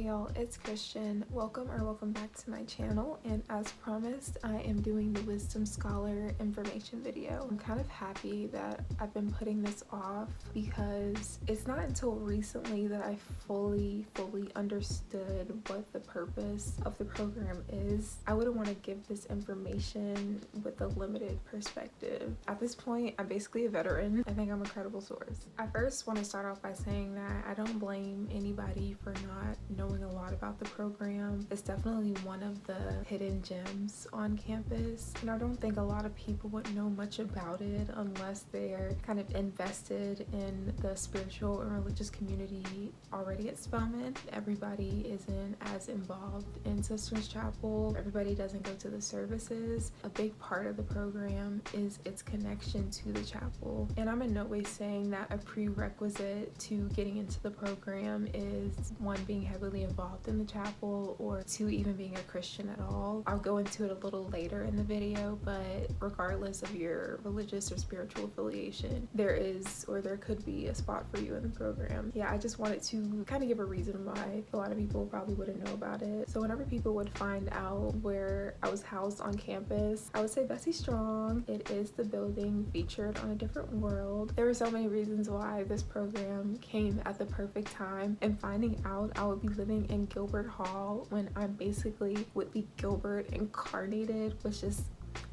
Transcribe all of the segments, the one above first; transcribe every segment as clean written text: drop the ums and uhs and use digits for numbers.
Hey y'all, it's Christian. Welcome back to my channel, and as promised, I am doing the Wisdom Scholar information video. I'm kind of happy that I've been putting this off because it's not until recently that I fully understood what the purpose of the program is. I wouldn't want to give this information with a limited perspective. At this point, I'm basically a veteran. I think I'm a credible source. I first want to start off by saying that I don't blame anybody for not knowing a lot about the program. It's definitely one of the hidden gems on campus, and I don't think a lot of people would know much about it unless they're kind of invested in the spiritual and religious community already at Spelman. Everybody isn't as involved in Sisters Chapel. Everybody doesn't go to the services. A big part of the program is its connection to the chapel, and I'm in no way saying that a prerequisite to getting into the program is one, being heavily involved in the chapel, or two, even being a Christian at all. I'll go into it a little later in the video, but regardless of your religious or spiritual affiliation, there is or there could be a spot for you in the program. Yeah, I just wanted to kind of give a reason why a lot of people probably wouldn't know about it. So whenever people would find out where I was housed on campus, I would say Betsy Strong. It is the building featured on A Different World. There were so many reasons why this program came at the perfect time, and finding out I would be living in Gilbert Hall when I'm basically Whitley Gilbert incarnated was just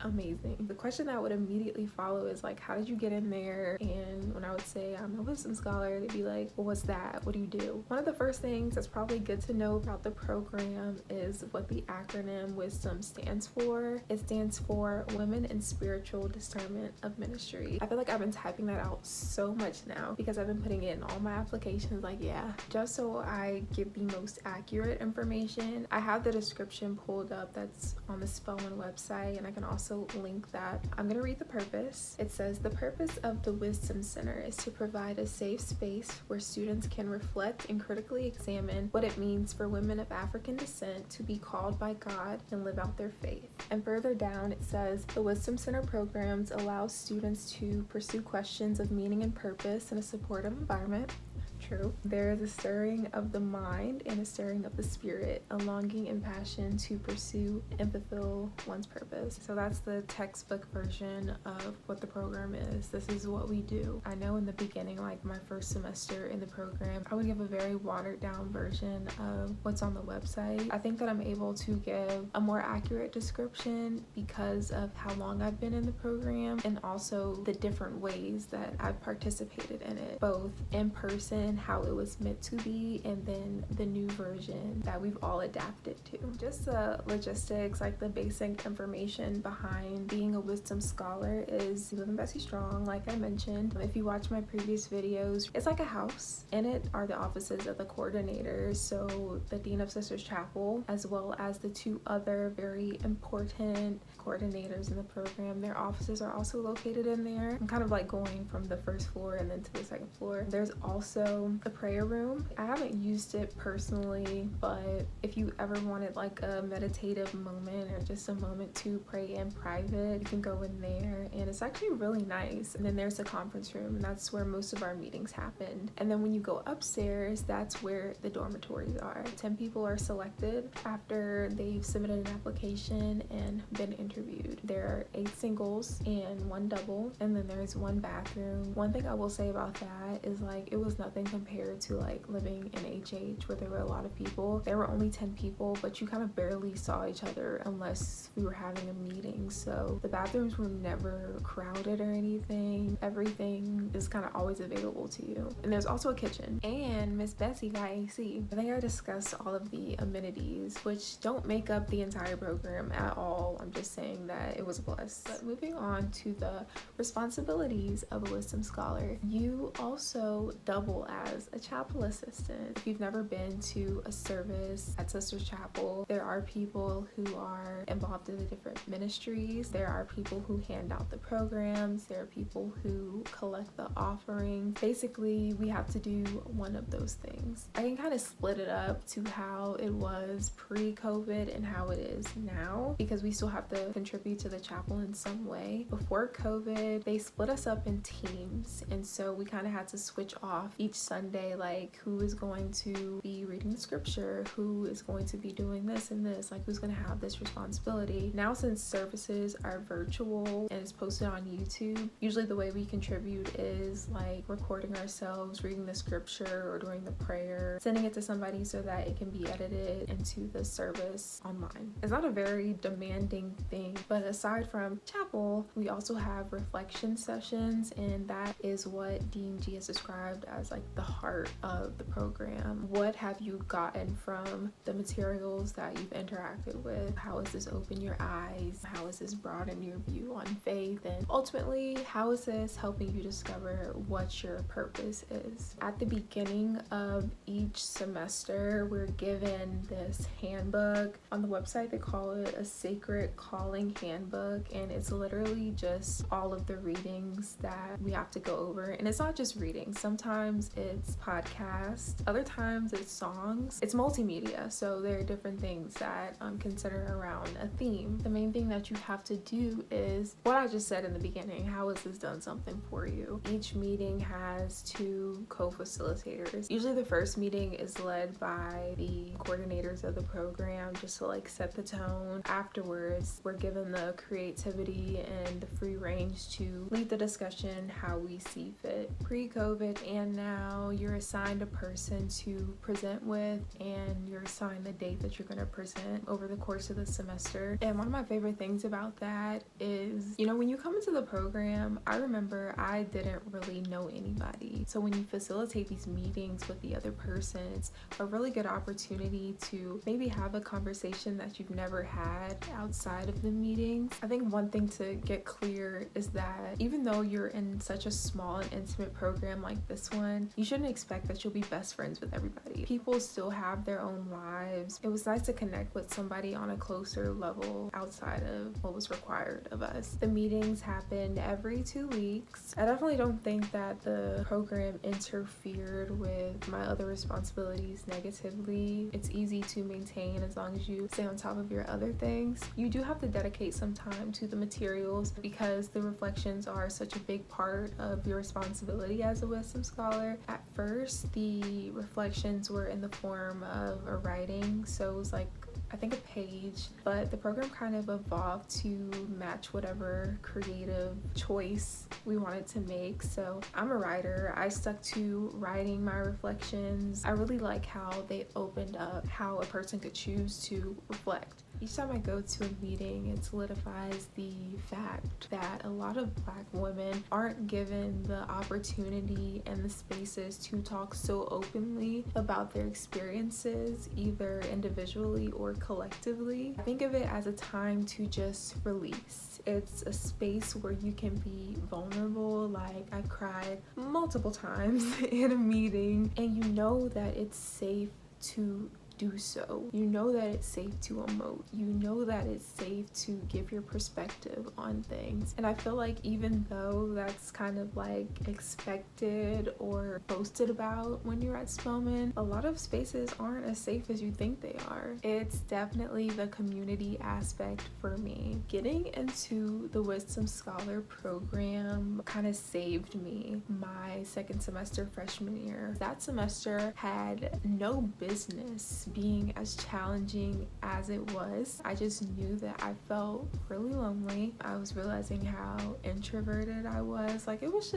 amazing. The question that would immediately follow is like, how did you get in there? And when I would say I'm a wisdom scholar, they'd be like, well, what's that? What do you do? One of the first things that's probably good to know about the program is what the acronym WISDOM stands for. It stands for Women in Spiritual Discernment of Ministry. I feel like I've been typing that out so much now because I've been putting it in all my applications, like, yeah, just so I give the most accurate information. I have the description pulled up that's on the Spelman website, and I can also link that. I'm gonna read the purpose. It says, the purpose of the Wisdom Center is to provide a safe space where students can reflect and critically examine what it means for women of African descent to be called by God and live out their faith. And further down it says, the Wisdom Center programs allow students to pursue questions of meaning and purpose in a supportive environment. True. There is a stirring of the mind and a stirring of the spirit, a longing and passion to pursue and fulfill one's purpose. So that's the textbook version of what the program is. This is what we do. I know in the beginning, like my first semester in the program, I would give a very watered down version of what's on the website. I think that I'm able to give a more accurate description because of how long I've been in the program and also the different ways that I've participated in it, both in person, how it was meant to be, and then the new version that we've all adapted to. Just the logistics, like the basic information behind being a wisdom scholar is you live in Betsy Strong, like I mentioned. If you watch my previous videos, it's like a house. In it are the offices of the coordinators, so the Dean of Sisters Chapel, as well as the two other very important coordinators in the program. Their offices are also located in there. I'm kind of like going from the first floor and then to the second floor. There's also a prayer room. I haven't used it personally, but if you ever wanted like a meditative moment or just a moment to pray in private, you can go in there, and it's actually really nice. And then there's a conference room, and that's where most of our meetings happened. And then when you go upstairs, that's where the dormitories are. 10 people are selected after they've submitted an application and been interviewed. There are 8 singles and 1 double, and then there's 1 bathroom. One thing I will say about that is like it was nothing compared to like living in HH where there were a lot of people. There were only 10 people, but you kind of barely saw each other unless we were having a meeting. So the bathrooms were never crowded or anything. Everything is kind of always available to you. And there's also a kitchen. And Miss Betsy got AC. I think I discussed all of the amenities, which don't make up the entire program at all. I'm just saying that it was a plus. But moving on to the responsibilities of a wisdom scholar, you also double as a chapel assistant. If you've never been to a service at Sisters Chapel, there are people who are involved in the different ministries. There are people who hand out the programs. There are people who collect the offerings. Basically, we have to do one of those things. I can kind of split it up to how it was pre-COVID and how it is now, because we still have to contribute to the chapel in some way. Before COVID, they split us up in teams, and so we kind of had to switch off each Sunday Sunday, like who is going to be reading the scripture, who is going to be doing this and this, like who's going to have this responsibility. Now since services are virtual and it's posted on YouTube, usually the way we contribute is like recording ourselves reading the scripture or doing the prayer, sending it to somebody so that it can be edited into the service online. It's not a very demanding thing, but aside from chapel, we also have reflection sessions, and that is what Dean G has described as like the heart of the program. What have you gotten from the materials that you've interacted with? How has this opened your eyes? How has this broadened your view on faith? And ultimately, how is this helping you discover what your purpose is? At the beginning of each semester, we're given this handbook. On the website, they call it a Sacred Calling Handbook, and it's literally just all of the readings that we have to go over. And it's not just reading. Sometimes it's podcasts, other times it's songs. It's multimedia, so there are different things that consider around a theme. The main thing that you have to do is what I just said in the beginning. How has this done something for you? Each meeting has 2 co-facilitators. Usually the first meeting is led by the coordinators of the program, just to like set the tone. Afterwards, we're given the creativity and the free range to lead the discussion how we see fit. Pre-COVID and now, you're assigned a person to present with, and you're assigned the date that you're going to present over the course of the semester. And one of my favorite things about that is, you know, when you come into the program, I remember I didn't really know anybody. So when you facilitate these meetings with the other person, it's a really good opportunity to maybe have a conversation that you've never had outside of the meetings. I think one thing to get clear is that even though you're in such a small and intimate program like this one, you shouldn't expect that you'll be best friends with everybody. People still have their own lives. It was nice to connect with somebody on a closer level outside of what was required of us. The meetings happen every 2 weeks. I definitely don't think that the program interfered with my other responsibilities negatively. It's easy to maintain as long as you stay on top of your other things. You do have to dedicate some time to the materials because the reflections are such a big part of your responsibility as a wisdom scholar. At first, the reflections were in the form of a writing, so it was like I think a page, but the program kind of evolved to match whatever creative choice we wanted to make. So I'm a writer. I stuck to writing my reflections. I really like how they opened up how a person could choose to reflect. Each time I go to a meeting, it solidifies the fact that a lot of Black women aren't given the opportunity and the spaces to talk so openly about their experiences, either individually or collectively. I think of it as a time to just release. It's a space where you can be vulnerable. Like, I cried multiple times in a meeting, and you know that it's safe to do so. You know that it's safe to emote. You know that it's safe to give your perspective on things. And I feel like even though that's kind of like expected or boasted about when you're at Spelman, a lot of spaces aren't as safe as you think they are. It's definitely the community aspect for me. Getting into the Wisdom Scholar program kind of saved me my second semester freshman year. That semester had no business being as challenging as it was. I just knew that I felt really lonely. I was realizing how introverted I was. Like, it was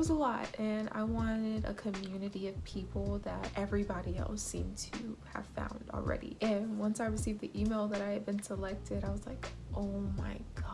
a lot, and I wanted a community of people that everybody else seemed to have found already. And once I received the email that I had been selected, I was like, oh my gosh.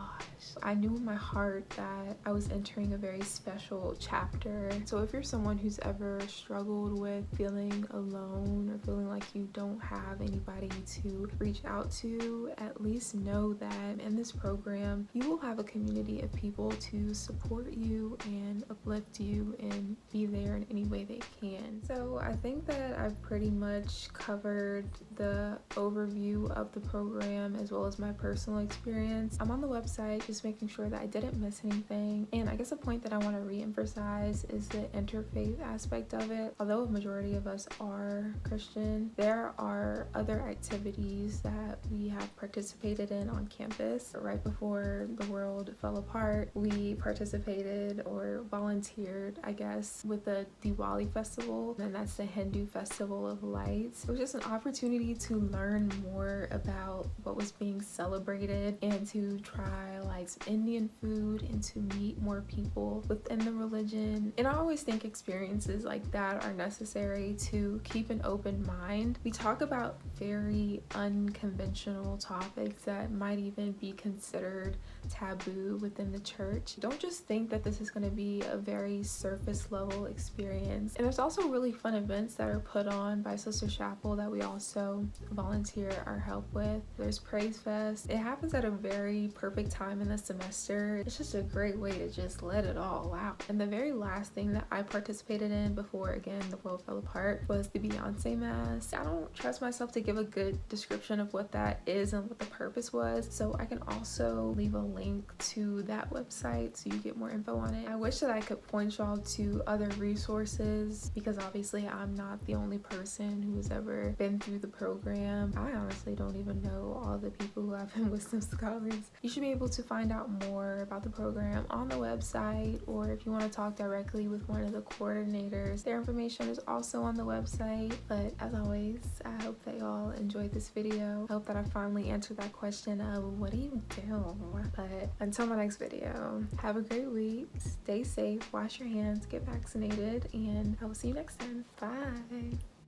I knew in my heart that I was entering a very special chapter. So if you're someone who's ever struggled with feeling alone or feeling like you don't have anybody to reach out to, at least know that in this program, you will have a community of people to support you and uplift you and be there in any way they can. So I think that I've pretty much covered the overview of the program as well as my personal experience. I'm on the website just making sure that I didn't miss anything. And I guess a point that I want to re-emphasize is the interfaith aspect of it. Although a majority of us are Christian, there are other activities that we have participated in on campus. Right before the world fell apart, we participated or volunteered, I guess, with the Diwali festival, and that's the Hindu festival of lights. It was just an opportunity to learn more about what was being celebrated and to try like some Indian food and to meet more people within the religion. And I always think experiences like that are necessary to keep an open mind. We talk about very unconventional topics that might even be considered taboo within the church. Don't just think that this is going to be a very surface level experience. And there's also really fun events that are put on by Sister Chapel that we also volunteer our help with. There's Praise Fest. It happens at a very perfect time in the semester. It's just a great way to just let it all out. And the very last thing that I participated in before, again, the world fell apart was the Beyonce Mass. I don't trust myself to give a good description of what that is and what the purpose was, so I can also leave a link to that website so you get more info on it. I wish that I could point y'all to other resources because obviously I'm not the only person who's ever been through the program. I honestly don't even know all the people who have been W.I.S.D.O.M scholars. You should be able to find out more about the program on the website, or if you want to talk directly with one of the coordinators, their information is also on the website. But as always, I hope that y'all enjoyed this video. I hope that I finally answered that question of what do you do? But until my next video, have a great week, stay safe, wash your hands, get vaccinated, and I will see you next time. Bye.